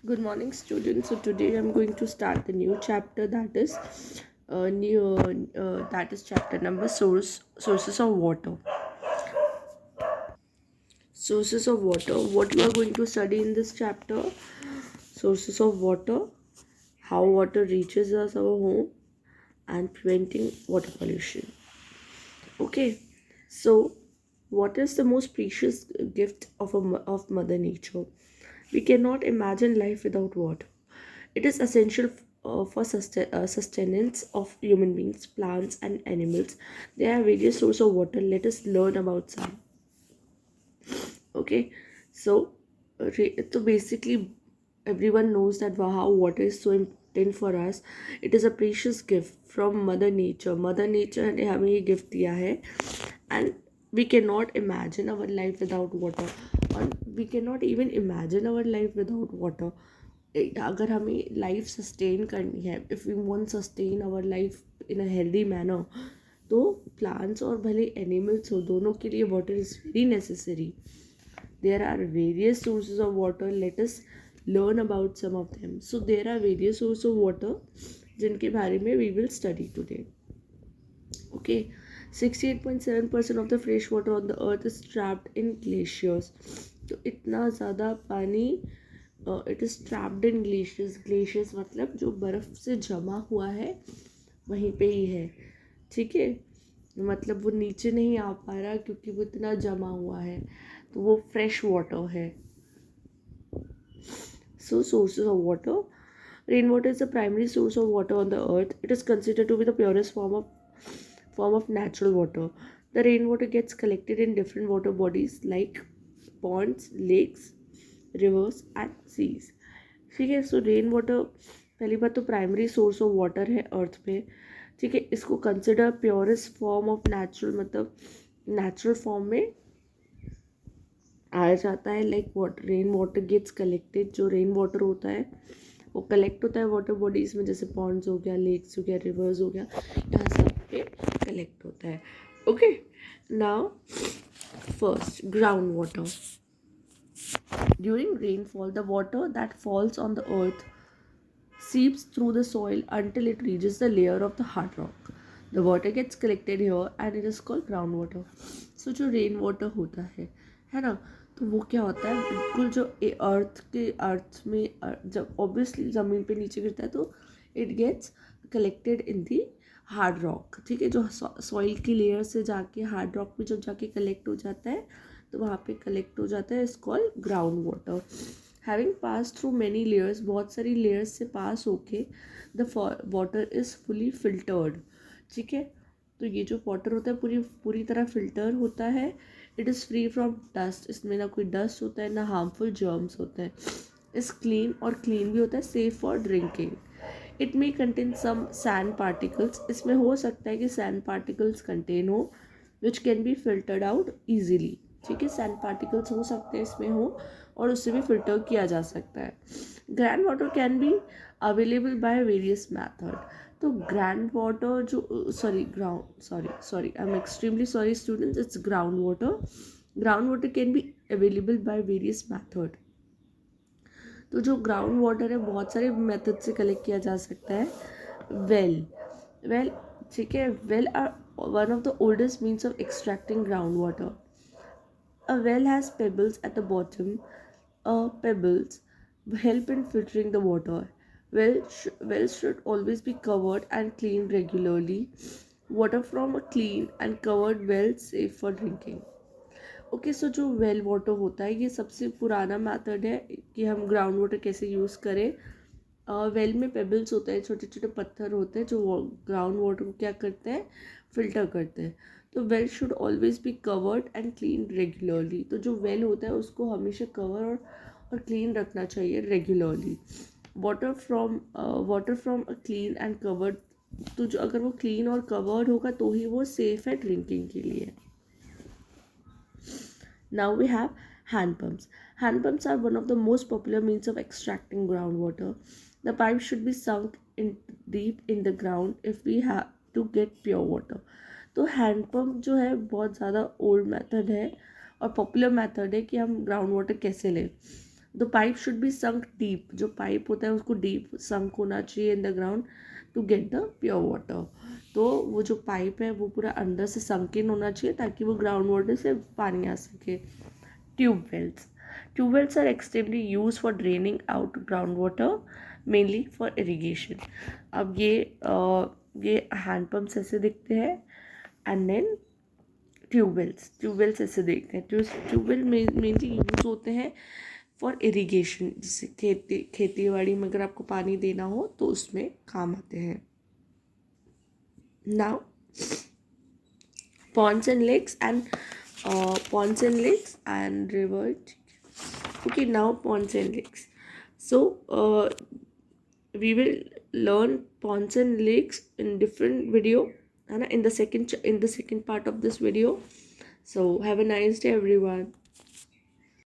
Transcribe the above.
Good morning, students. So today I'm going to start the new chapter that is chapter number sources of water. Sources of water. What you are going to study in this chapter? Sources of water, how water reaches us our home, and preventing water pollution. Okay, so what is the most precious gift of Mother Nature? We cannot imagine life without water. It is essential for sustenance of human beings, plants, and animals. There are various sources of water. Let us learn about some. Okay, so so basically, everyone knows that how water is so important for us. It is a precious gift from Mother Nature. Mother Nature ने हमें ये gift दिया है, and we cannot imagine our life without water. And we cannot even imagine our life without water. अगर हमें life sustain करनी है, if we want sustain our life in a healthy manner, तो प्लांट्स और भले animals हो, दोनों के लिए water is very necessary. There are various sources of water. Let us learn about some of them. So there are various sources of water जिनके बारे में we will study today. Okay, 68.7% of the fresh water on the earth is trapped in glaciers. तो इतना ज़्यादा पानी it is trapped in glaciers. Glaciers मतलब जो बर्फ़ से जमा हुआ है वहीं पे ही है. ठीक है, मतलब वो नीचे नहीं आ पा रहा क्योंकि वो इतना जमा हुआ है, तो वो फ्रेश वाटर है. So sources of water. Rainwater is the primary source of water on the earth. It is considered to be the purest form of natural water. The rainwater gets collected in different water bodies like ponds, lakes, rivers and seas. ठीक है, सो rain water पहली बात तो primary source of water है अर्थ पे. ठीक है, इसको consider purest form of natural, मतलब नेचुरल फॉर्म में आया जाता है. Like water, rain water gets collected. जो रेन वाटर होता है वो कलेक्ट होता है वाटर बॉडीज़ में, जैसे पॉन्ड्स हो गया, लेक्स हो गया, रिवर्स हो गया, यहाँ सब पे कलेक्ट होता है. Okay, now first ground water. During rainfall, the water that falls on the earth seeps through the soil until it reaches the layer of the hard rock. The water gets collected here and it is called groundwater. So जो rain water होता है ना, तो वो क्या होता है, बिल्कुल जो अर्थ में जब ऑब्वियसली ज़मीन पे नीचे गिरता है तो it gets collected in the hard rock. ठीक है, जो सॉइल की लेयर से जाके हार्ड रॉक में जब जाके कलेक्ट हो जाता है तो वहाँ पे कलेक्ट हो जाता है. इस called ground water. Having pass through many layers, बहुत सारी लेयर्स से पास होके the water is fully filtered. ठीक है, तो ये जो वाटर होता है पूरी पूरी तरह फिल्टर होता है. It is free from dust. इसमें ना कोई डस्ट होता है ना हार्मफुल जर्म्स होते हैं. इस क्लीन और क्लीन भी होता है, safe for drinking. It may contain some sand particles. इसमें हो सकता है कि सैंड पार्टिकल्स कंटेन हो which can be filtered out easily. ठीक है, सैंड पार्टिकल्स हो सकते हैं इसमें हो और उससे भी फिल्टर किया जा सकता है. Ground water can be available by various method. तो ग्राउंड वाटर जो sorry I am extremely sorry students, it's ground water. Ground water can be available by various method. तो जो ग्राउंड वाटर है बहुत सारे मेथड से कलेक्ट किया जा सकता है. वेल, ठीक है, well are one of the oldest means of extracting ground water. A well has pebbles at the bottom. Pebbles help in filtering the water. Wells should always be covered and cleaned regularly. Water from a clean and covered well safe for drinking. Okay, so जो well water होता है ये सबसे पुराना method है कि हम ground water कैसे यूज़ करें. वेल में पेबल्स होते हैं, छोटे छोटे पत्थर होते हैं जो ग्राउंड वाटर को क्या करते हैं, फिल्टर करते हैं. तो well should always be covered and clean regularly. तो जो वेल होता है उसको हमेशा कवर और क्लीन रखना चाहिए regularly. Water from a clean and covered. तो जो अगर वो क्लीन और कवर्ड होगा तो ही वो सेफ़ है ड्रिंकिंग के लिए. Now we have hand pumps. Hand pumps are one of the most popular means of extracting groundwater. The pipe should be sunk in deep in the ground if we have to get pure water. तो hand pump जो है बहुत ज़्यादा old method है और popular method है कि हम ग्राउंड वाटर कैसे लें. The pipe should be sunk deep, जो पाइप होता है उसको डीप संक होना चाहिए in the ground to get the pure water. तो वो जो पाइप है वो पूरा अंदर से संक इन होना चाहिए ताकि वो ग्राउंड वाटर से पानी आ सके। Tubewells, tubewells are extremely use for draining out ground water, mainly for irrigation. अब ये हैंड पम्प्स ऐसे दिखते हैं एंड देन ट्यूबवेल्स ऐसे देखते हैं। ट्यूबवेल मेनली यूज होते हैं फॉर इरीगेशन, जैसे खेती बाड़ी में अगर आपको पानी देना हो तो उसमें काम आते हैं। Now ponds and lakes and rivers. Okay, now ponds and lakes. So we will learn ponds and lakes in different video and in the second part of this video. So have a nice day everyone.